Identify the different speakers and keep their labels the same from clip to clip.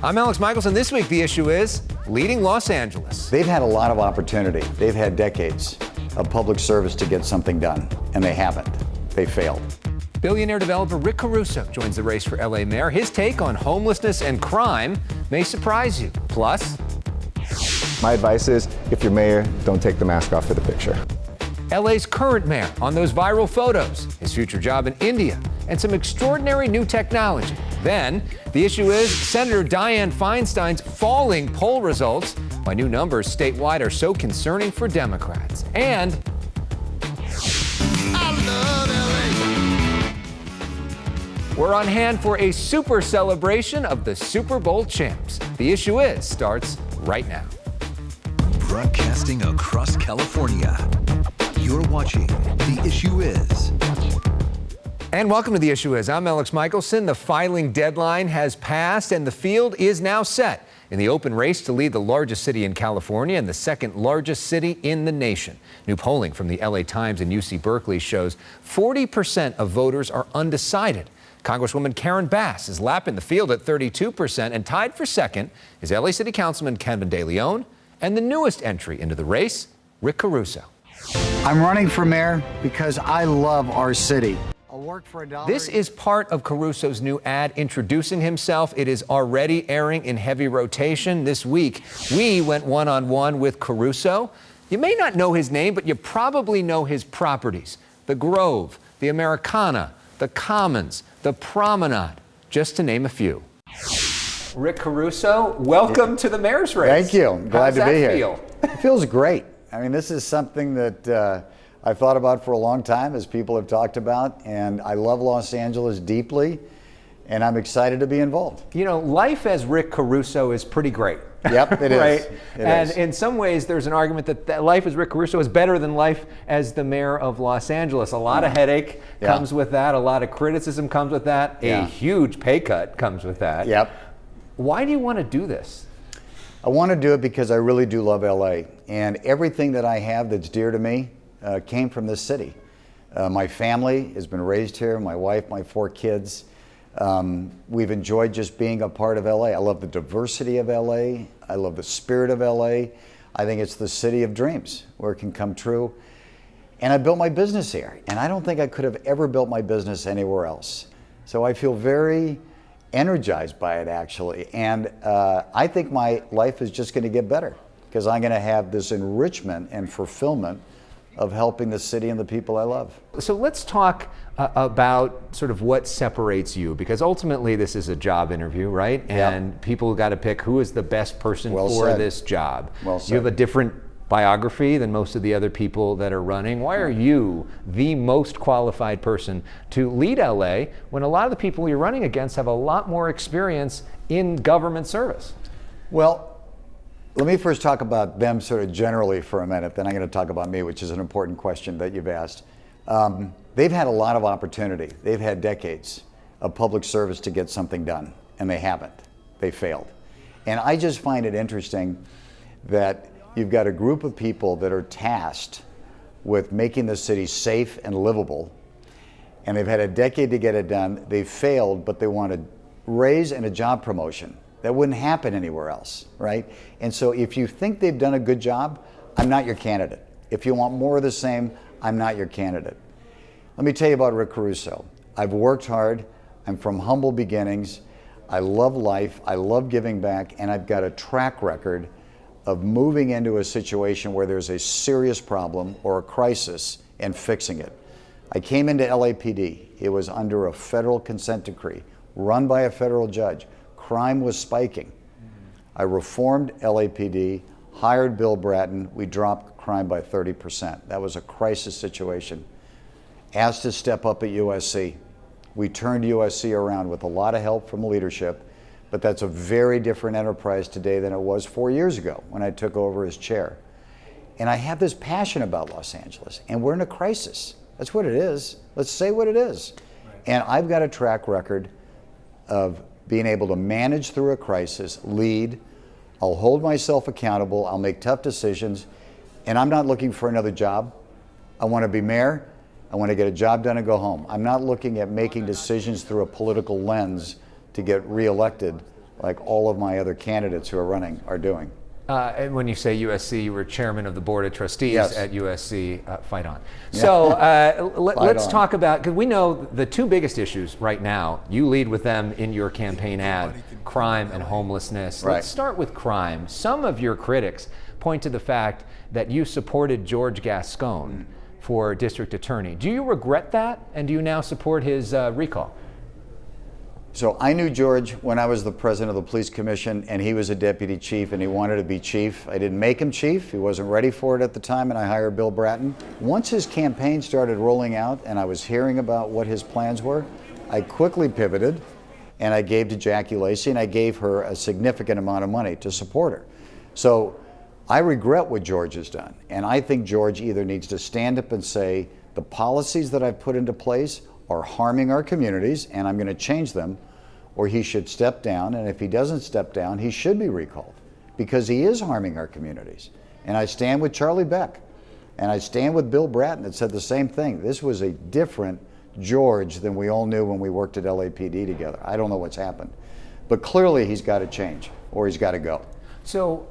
Speaker 1: I'm Alex Michaelson. This week, the issue is leading Los Angeles.
Speaker 2: They've had a lot of opportunity. They've had decades of public service to get something done, and they haven't. They failed.
Speaker 1: Billionaire developer Rick Caruso joins the race for LA mayor. His take on homelessness and crime may surprise you. Plus,
Speaker 3: my advice is, if you're mayor, don't take the mask off for the picture.
Speaker 1: LA's current mayor on those viral photos, his future job in India, and some extraordinary new technology. Then, the issue is Senator Dianne Feinstein's falling poll results. Why new numbers statewide are so concerning for Democrats. And we're on hand for a super celebration of the Super Bowl champs. The issue is starts right now.
Speaker 4: Broadcasting across California, you're watching The Issue Is.
Speaker 1: And welcome to The Issue Is. I'm Alex Michaelson. The filing deadline has passed and the field is now set in the open race to lead the largest city in California and the second largest city in the nation. New polling from the LA Times and UC Berkeley shows 40% of voters are undecided. Congresswoman Karen Bass is lapping the field at 32%, and tied for second is LA City Councilman Kevin De Leon and the newest entry into the race, Rick Caruso.
Speaker 2: I'm running for mayor because I love our city. I'll work for $1.
Speaker 1: This is part of Caruso's new ad introducing himself. It is already airing in heavy rotation. This week, we went one-on-one with Caruso. You may not know his name, but you probably know his properties. The Grove, the Americana, the Commons, the Promenade, just to name a few. Rick Caruso, welcome to the mayor's race.
Speaker 2: Thank you. I'm glad to be here.
Speaker 1: Feel?
Speaker 2: It feels great. I mean, this is something that I've thought about for a long time, as people have talked about, and I love Los Angeles deeply, and I'm excited to be involved.
Speaker 1: You know, life as Rick Caruso is pretty great.
Speaker 2: Yep, it is.
Speaker 1: Right?
Speaker 2: It is.
Speaker 1: In some ways, there's an argument that life as Rick Caruso is better than life as the mayor of Los Angeles. A lot of headache comes with that. A lot of criticism comes with that. A huge pay cut comes with that.
Speaker 2: Yep.
Speaker 1: Why do you want to do this?
Speaker 2: I want to do it because I really do love LA, and everything that I have that's dear to me came from this city. My family has been raised here, my wife, my 4 kids. We've enjoyed just being a part of LA. I love the diversity of LA. I love the spirit of LA. I think it's the city of dreams where it can come true. And I built my business here, and I don't think I could have ever built my business anywhere else. So I feel very energized by it, actually. And I think my life is just going to get better because I'm going to have this enrichment and fulfillment of helping the city and the people I love.
Speaker 1: So let's talk about sort of what separates you, because ultimately this is a job interview, right? And people got to pick who is the best person for this job.
Speaker 2: Well said.
Speaker 1: You have a different biography than most of the other people that are running. Why are you the most qualified person to lead LA when a lot of the people you're running against have a lot more experience in government service?
Speaker 2: Well, let me first talk about them sort of generally for a minute, then I'm going to talk about me, which is an important question that you've asked. They've had a lot of opportunity. They've had decades of public service to get something done, and they haven't. They failed. And I just find it interesting that you've got a group of people that are tasked with making the city safe and livable, and they've had a decade to get it done. They've failed, but they want a raise and a job promotion. That wouldn't happen anywhere else, right? And so if you think they've done a good job, I'm not your candidate. If you want more of the same, I'm not your candidate. Let me tell you about Rick Caruso. I've worked hard. I'm from humble beginnings. I love life. I love giving back. And I've got a track record of moving into a situation where there's a serious problem or a crisis and fixing it. I came into LAPD. It was under a federal consent decree run by a federal judge. Crime was spiking. I reformed LAPD, hired Bill Bratton. We dropped crime by 30%. That was a crisis situation. Asked to step up at USC. We turned USC around with a lot of help from leadership, but that's a very different enterprise today than it was 4 years ago when I took over as chair. And I have this passion about Los Angeles, and we're in a crisis. That's what it is. Let's say what it is. And I've got a track record of being able to manage through a crisis, lead. I'll hold myself accountable. I'll make tough decisions. And I'm not looking for another job. I want to be mayor. I want to get a job done and go home. I'm not looking at making decisions through a political lens to get reelected like all of my other candidates who are running are doing.
Speaker 1: And when you say USC, you were chairman of the Board of Trustees
Speaker 2: Yes.
Speaker 1: at USC. Fight on. So let's talk about, because we know the two biggest issues right now, you lead with them in your campaign ad, crime and homelessness.
Speaker 2: Right.
Speaker 1: Let's start with crime. Some of your critics point to the fact that you supported George Gascon for district attorney. Do you regret that? And do you now support his recall?
Speaker 2: So I knew George when I was the president of the police commission, and he was a deputy chief, and he wanted to be chief. I didn't make him chief. He wasn't ready for it at the time, and I hired Bill Bratton. Once his campaign started rolling out and I was hearing about what his plans were, I quickly pivoted and I gave to Jackie Lacey, and I gave her a significant amount of money to support her. So I regret what George has done, and I think George either needs to stand up and say, the policies that I've put into place are harming our communities and I'm going to change them, or he should step down, and if he doesn't step down, he should be recalled because he is harming our communities. And I stand with Charlie Beck, and I stand with Bill Bratton that said the same thing. This was a different George than we all knew when we worked at LAPD together. I don't know what's happened, but clearly he's got to change or he's got to go.
Speaker 1: So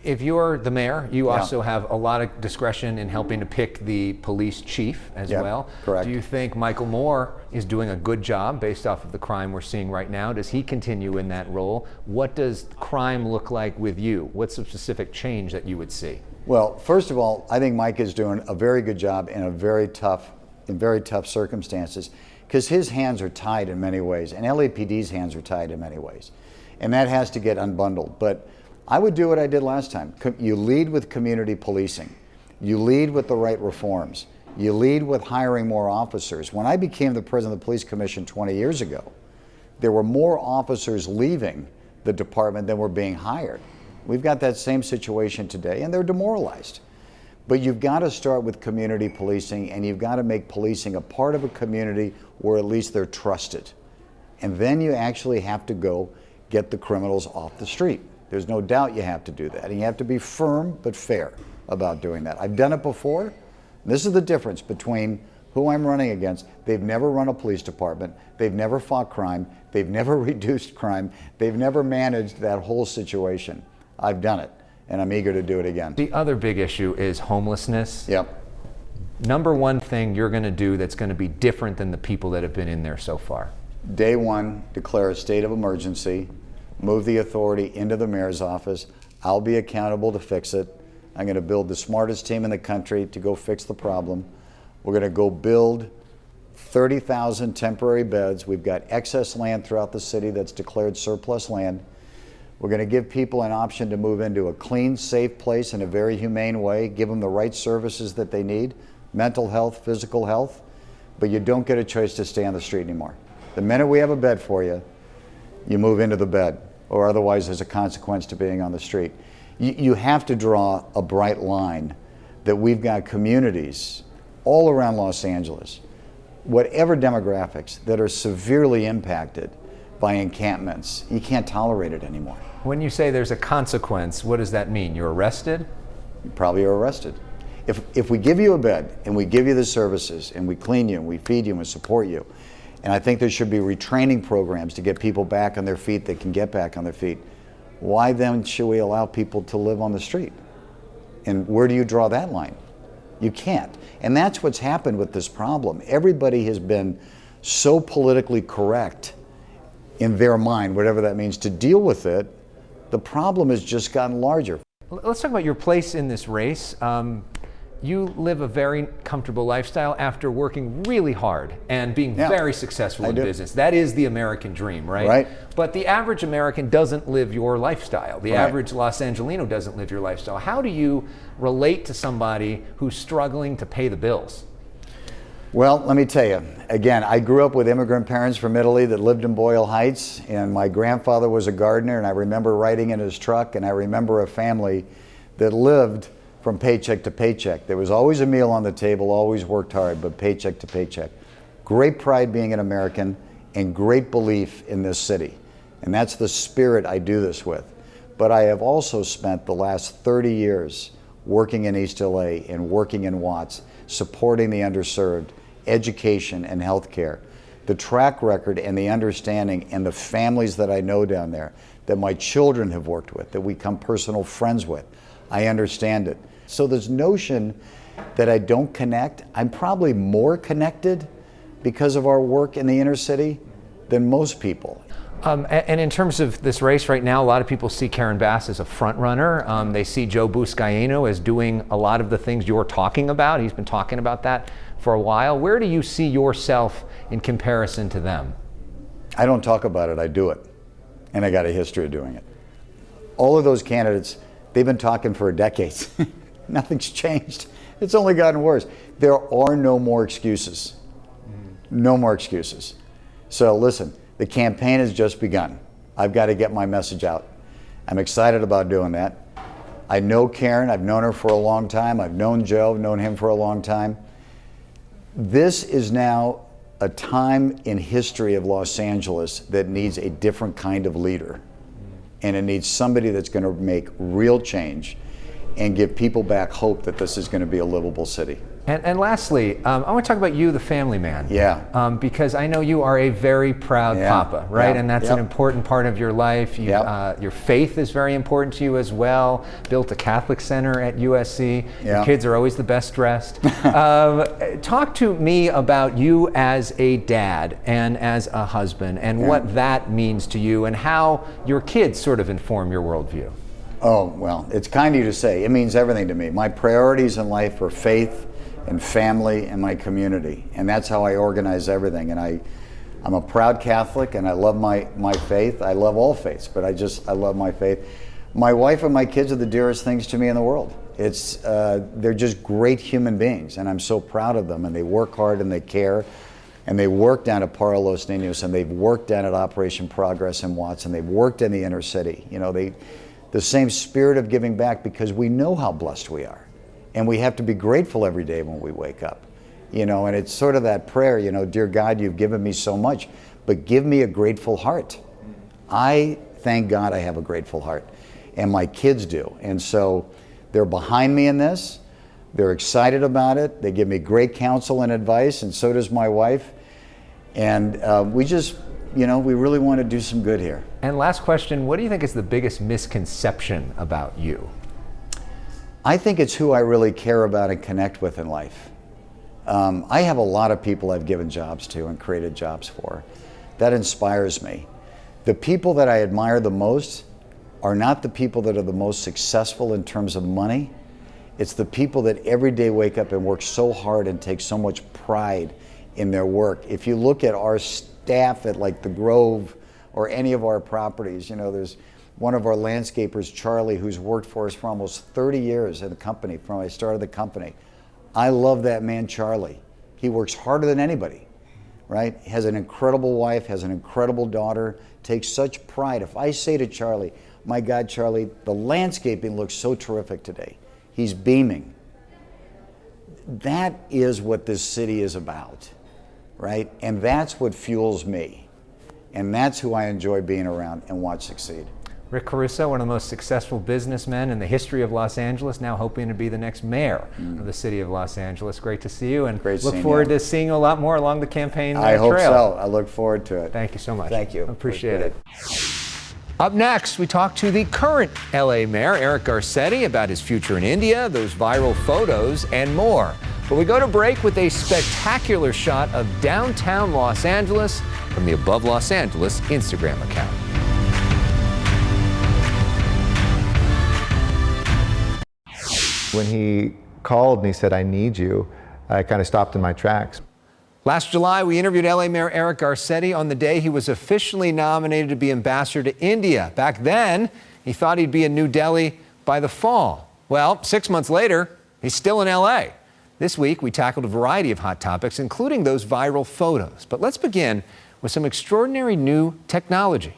Speaker 1: if you're the mayor, you also have a lot of discretion in helping to pick the police chief as well.
Speaker 2: Correct.
Speaker 1: Do you think Michael Moore is doing a good job based off of the crime we're seeing right now? Does he continue in that role? What does crime look like with you? What's the specific change that you would see?
Speaker 2: Well, first of all, I think Mike is doing a very good job in very tough circumstances, because his hands are tied in many ways, and LAPD's hands are tied in many ways, and that has to get unbundled. But I would do what I did last time. You lead with community policing. You lead with the right reforms. You lead with hiring more officers. When I became the president of the police commission 20 years ago, there were more officers leaving the department than were being hired. We've got that same situation today, and they're demoralized. But you've got to start with community policing, and you've got to make policing a part of a community where at least they're trusted. And then you actually have to go get the criminals off the street. There's no doubt you have to do that. And you have to be firm but fair about doing that. I've done it before. This is the difference between who I'm running against. They've never run a police department. They've never fought crime. They've never reduced crime. They've never managed that whole situation. I've done it, and I'm eager to do it again.
Speaker 1: The other big issue is homelessness.
Speaker 2: Yep.
Speaker 1: Number one thing you're going to do that's going to be different than the people that have been in there so far?
Speaker 2: Day one, declare a state of emergency. Move the authority into the mayor's office. I'll be accountable to fix it. I'm going to build the smartest team in the country to go fix the problem. We're going to go build 30,000 temporary beds. We've got excess land throughout the city that's declared surplus land. We're going to give people an option to move into a clean, safe place in a very humane way, give them the right services that they need, mental health, physical health, but you don't get a choice to stay on the street anymore. The minute we have a bed for you, you move into the bed, or otherwise there's a consequence to being on the street. You have to draw a bright line that we've got communities all around Los Angeles, whatever demographics, that are severely impacted by encampments. You can't tolerate it anymore.
Speaker 1: When you say there's a consequence, what does that mean? You're arrested?
Speaker 2: You probably are arrested. If we give you a bed and we give you the services and we clean you and we feed you and we support you, and I think there should be retraining programs to get people back on their feet that can get back on their feet, why then should we allow people to live on the street? And where do you draw that line? You can't. And that's what's happened with this problem. Everybody has been so politically correct in their mind, whatever that means, to deal with it. The problem has just gotten larger.
Speaker 1: Let's talk about your place in this race. You live a very comfortable lifestyle after working really hard and being very successful in business. That is the American dream, right?
Speaker 2: Right.
Speaker 1: But the average American doesn't live your lifestyle. The average Los Angelino doesn't live your lifestyle. How do you relate to somebody who's struggling to pay the bills?
Speaker 2: Well, let me tell you, again, I grew up with immigrant parents from Italy that lived in Boyle Heights, and my grandfather was a gardener, and I remember riding in his truck, and I remember a family that lived from paycheck to paycheck. There was always a meal on the table, always worked hard, but paycheck to paycheck. Great pride being an American and great belief in this city. And that's the spirit I do this with. But I have also spent the last 30 years working in East LA and working in Watts, supporting the underserved, education and healthcare. the track record and the understanding and the families that I know down there, that my children have worked with, that we become personal friends with. I understand it. So this notion that I don't connect, I'm probably more connected because of our work in the inner city than most people.
Speaker 1: And in terms of this race right now, a lot of people see Karen Bass as a front runner. They see Joe Buscaino as doing a lot of the things you're talking about. He's been talking about that for a while. Where do you see yourself in comparison to them?
Speaker 2: I don't talk about it, I do it. And I got a history of doing it. All of those candidates, they've been talking for decades. Nothing's changed. It's only gotten worse. There are no more excuses. No more excuses. So listen, the campaign has just begun. I've got to get my message out. I'm excited about doing that. I know Karen, I've known her for a long time. I've known Joe, known him for a long time. This is now a time in history of Los Angeles that needs a different kind of leader. And it needs somebody that's going to make real change and give people back hope that this is going to be a livable city.
Speaker 1: And lastly, I want to talk about you, the family man.
Speaker 2: Yeah.
Speaker 1: Because I know you are a very proud papa, right?
Speaker 2: Yeah.
Speaker 1: And that's an important part of your life. Your faith is very important to you as well. Built a Catholic center at USC. Your kids are always the best dressed. Talk to me about you as a dad and as a husband and what that means to you and how your kids sort of inform your worldview.
Speaker 2: Oh, well, it's kind of you to say. It means everything to me. My priorities in life are faith and family and my community. And that's how I organize everything. And I'm a proud Catholic and I love my faith. I love all faiths, but I love my faith. My wife and my kids are the dearest things to me in the world. They're just great human beings and I'm so proud of them, and they work hard and they care. And they work down at Para Los Niños, and they've worked down at Operation Progress in Watts, and they've worked in the inner city. You know, the same spirit of giving back, because we know how blessed we are. And we have to be grateful every day when we wake up. You know, and it's sort of that prayer, you know, dear God, you've given me so much, but give me a grateful heart. I thank God I have a grateful heart, and my kids do. And so they're behind me in this. They're excited about it. They give me great counsel and advice, and so does my wife. And we just, you know, we really want to do some good here.
Speaker 1: And last question, what do you think is the biggest misconception about you?
Speaker 2: I think it's who I really care about and connect with in life. I have a lot of people I've given jobs to and created jobs for. That inspires me. The people that I admire the most are not the people that are the most successful in terms of money. It's the people that every day wake up and work so hard and take so much pride in their work. If you look at our staff at like the Grove or any of our properties, you know, there's one of our landscapers, Charlie, who's worked for us for almost 30 years in the company, from I started the company. I love that man, Charlie. He works harder than anybody, right? Has an incredible wife, has an incredible daughter, takes such pride. If I say to Charlie, my God, Charlie, the landscaping looks so terrific today. He's beaming. That is what this city is about, right? And that's what fuels me. And that's who I enjoy being around and watch succeed.
Speaker 1: Rick Caruso, one of the most successful businessmen in the history of Los Angeles, now hoping to be the next mayor of the city of Los Angeles. Great to see you, and look forward to seeing you a lot more along the campaign trail.
Speaker 2: I hope so. I look forward to it.
Speaker 1: Thank you so much.
Speaker 2: Thank you.
Speaker 1: Appreciate it. Up next, we talk to the current LA Mayor Eric Garcetti about his future in India, those viral photos, and more. But we go to break with a spectacular shot of downtown Los Angeles from the Above Los Angeles Instagram account.
Speaker 3: When he called and he said, I need you, I kind of stopped in my tracks.
Speaker 1: Last July, we interviewed LA Mayor Eric Garcetti on the day he was officially nominated to be ambassador to India. Back then, he thought he'd be in New Delhi by the fall. Well, 6 months later, he's still in LA. This week, we tackled a variety of hot topics, including those viral photos. But let's begin with some extraordinary new technology.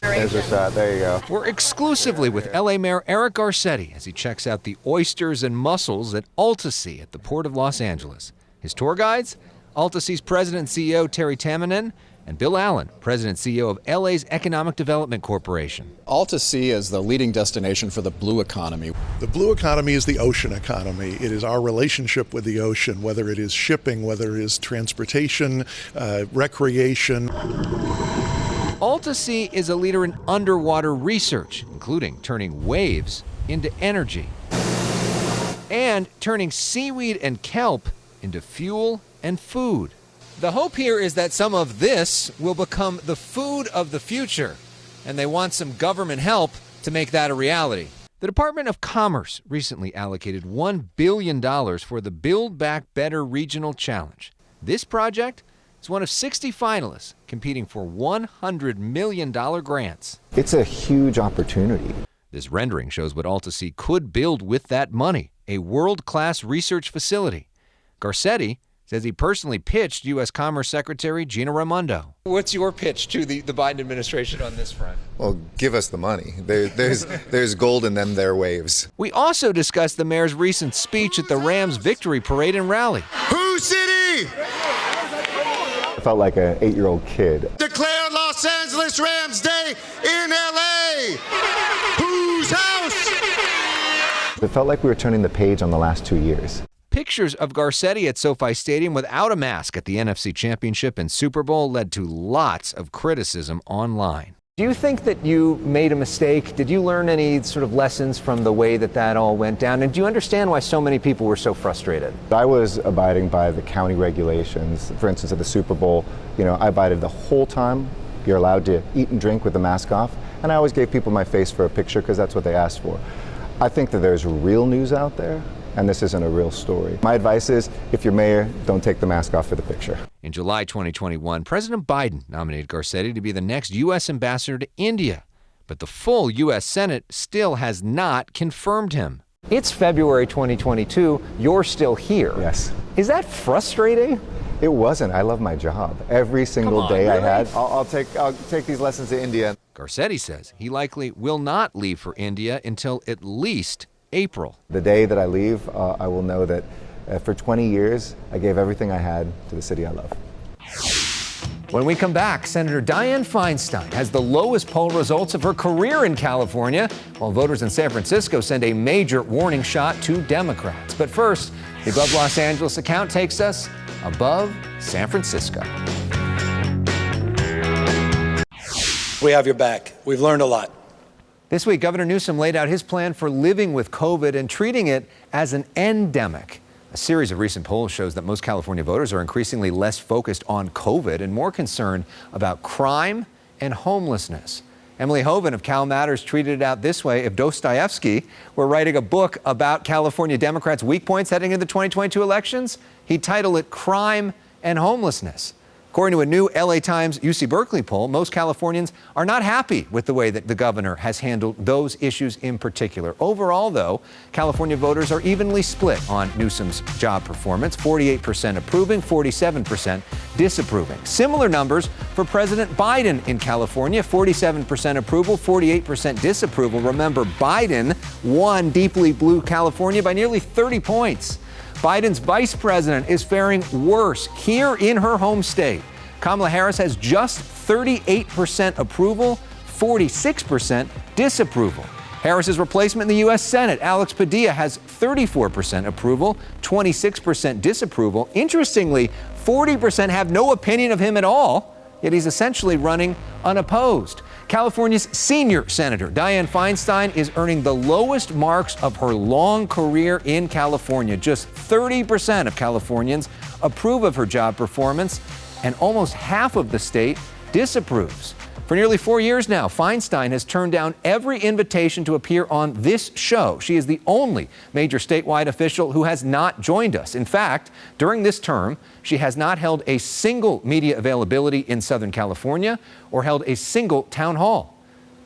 Speaker 3: There's a shot. There you go.
Speaker 1: We're exclusively with LA Mayor Eric Garcetti as he checks out the oysters and mussels at AltaSea at the Port of Los Angeles. His tour guides, AltaSea's president and CEO Terry Tamminen, and Bill Allen, President and CEO of LA's Economic Development Corporation.
Speaker 5: AltaSea is the leading destination for the blue economy.
Speaker 6: The blue economy is the ocean economy. It is our relationship with the ocean, whether it is shipping, whether it is transportation, recreation.
Speaker 1: AltaSea is a leader in underwater research, including turning waves into energy and turning seaweed and kelp into fuel and food. The hope here is that some of this will become the food of the future, and they want some government help to make that a reality. The Department of Commerce recently allocated $1 billion for the Build Back Better Regional Challenge. This project is one of 60 finalists competing for $100 million grants.
Speaker 3: It's a huge opportunity.
Speaker 1: This rendering shows what AltaSea could build with that money, a world-class research facility. Garcetti says he personally pitched U.S. Commerce Secretary Gina Raimondo. What's your pitch to the Biden administration on this front?
Speaker 7: Well, give us the money. There's gold in them there waves.
Speaker 1: We also discussed the mayor's recent speech at the Rams victory parade and rally.
Speaker 8: Whose city?
Speaker 3: I felt like an 8-year-old kid.
Speaker 8: Declare Los Angeles Rams Day in LA. Whose house?
Speaker 3: It felt like we were turning the page on the last 2 years.
Speaker 1: Pictures of Garcetti at SoFi Stadium without a mask at the NFC Championship and Super Bowl led to lots of criticism online. Do you think that you made a mistake? Did you learn any sort of lessons from the way that all went down? And do you understand why so many people were so frustrated?
Speaker 3: I was abiding by the county regulations. For instance, at the Super Bowl, I abided the whole time. You're allowed to eat and drink with the mask off. And I always gave people my face for a picture because that's what they asked for. I think that there's real news out there, and this isn't a real story. My advice is, if you're mayor, don't take the mask off for the picture.
Speaker 1: In July 2021, President Biden nominated Garcetti to be the next U.S. ambassador to India, but the full U.S. Senate still has not confirmed him. It's February 2022. You're still here.
Speaker 3: Yes.
Speaker 1: Is that frustrating?
Speaker 3: It wasn't. I love my job. Every single day
Speaker 1: really?
Speaker 3: I had. I'll take these lessons to India.
Speaker 1: Garcetti says he likely will not leave for India until at least April.
Speaker 3: The day that I leave, I will know that for 20 years, I gave everything I had to the city I love.
Speaker 1: When we come back, Senator Dianne Feinstein has the lowest poll results of her career in California, while voters in San Francisco send a major warning shot to Democrats. But first, the Above Los Angeles account takes us above San Francisco.
Speaker 9: We have your back. We've learned a lot.
Speaker 1: This week, Governor Newsom laid out his plan for living with COVID and treating it as an endemic. A series of recent polls shows that most California voters are increasingly less focused on COVID and more concerned about crime and homelessness. Emily Hoven of Cal Matters tweeted it out this way: if Dostoevsky were writing a book about California Democrats' weak points heading into the 2022 elections, he'd title it Crime and Homelessness. According to a new LA Times UC Berkeley poll, most Californians are not happy with the way that the governor has handled those issues in particular. Overall, though, California voters are evenly split on Newsom's job performance, 48% approving, 47% disapproving. Similar numbers for President Biden in California, 47% approval, 48% disapproval. Remember, Biden won deeply blue California by nearly 30 points. Biden's vice president is faring worse here in her home state. Kamala Harris has just 38% approval, 46% disapproval. Harris's replacement in the U.S. Senate, Alex Padilla, has 34% approval, 26% disapproval. Interestingly, 40% have no opinion of him at all, yet he's essentially running unopposed. California's senior senator, Dianne Feinstein, is earning the lowest marks of her long career in California. Just 30% of Californians approve of her job performance, and almost half of the state disapproves. For nearly 4 years now, Feinstein has turned down every invitation to appear on this show. She is the only major statewide official who has not joined us. In fact, during this term, she has not held a single media availability in Southern California or held a single town hall.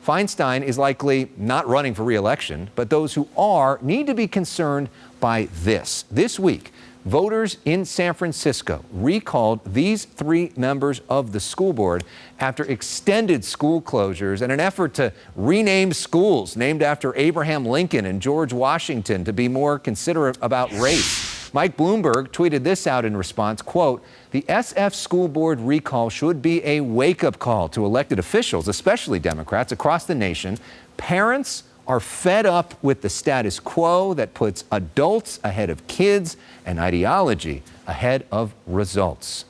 Speaker 1: Feinstein is likely not running for re-election, but those who are need to be concerned by this. This week, voters in San Francisco recalled these 3 members of the school board after extended school closures and an effort to rename schools named after Abraham Lincoln and George Washington to be more considerate about race. Mike Bloomberg tweeted this out in response, quote, "The SF school board recall should be a wake-up call to elected officials, especially Democrats, across the nation. Parents are fed up with the status quo that puts adults ahead of kids and ideology ahead of results."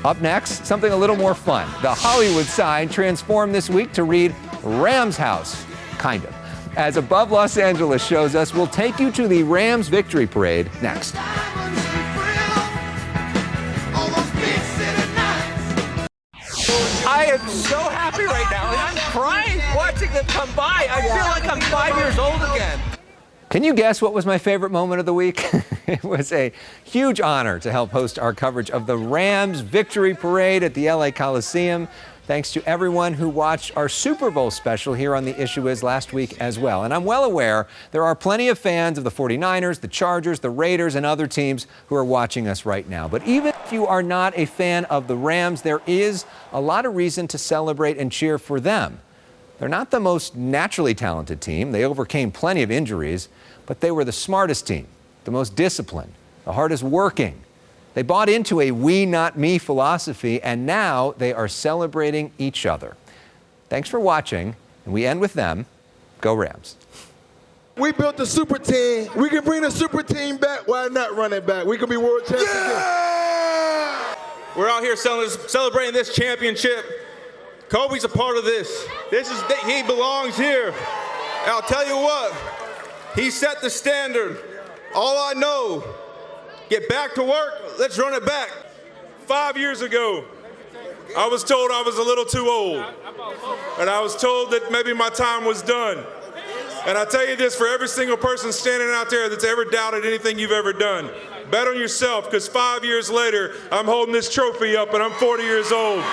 Speaker 1: Up next, something a little more fun. The Hollywood sign transformed this week to read Rams House, kind of. As Above Los Angeles shows us, we'll take you to the Rams victory parade next.
Speaker 10: I am so happy right now. I'm crying watching them come by. I feel like I'm 5 years old again.
Speaker 1: Can you guess what was my favorite moment of the week? It was a huge honor to help host our coverage of the Rams victory parade at the LA Coliseum. Thanks to everyone who watched our Super Bowl special here on The Issue Is last week as well. And I'm well aware there are plenty of fans of the 49ers, the Chargers, the Raiders, and other teams who are watching us right now. But even if you are not a fan of the Rams, there is a lot of reason to celebrate and cheer for them. They're not the most naturally talented team. They overcame plenty of injuries, but they were the smartest team, the most disciplined, the hardest working. They bought into a we, not me philosophy, and now they are celebrating each other. Thanks for watching, and we end with them. Go Rams.
Speaker 11: We built a super team. We can bring the super team back. Why not run it back? We can be world champions again.
Speaker 12: We're out here celebrating this championship. Kobe's a part of this. He belongs here. I'll tell you what, he set the standard. All I know, get back to work, let's run it back.
Speaker 13: 5 years ago, I was told I was a little too old. And I was told that maybe my time was done. And I tell you this for every single person standing out there that's ever doubted anything you've ever done. Bet on yourself, because 5 years later, I'm holding this trophy up and I'm 40 years old.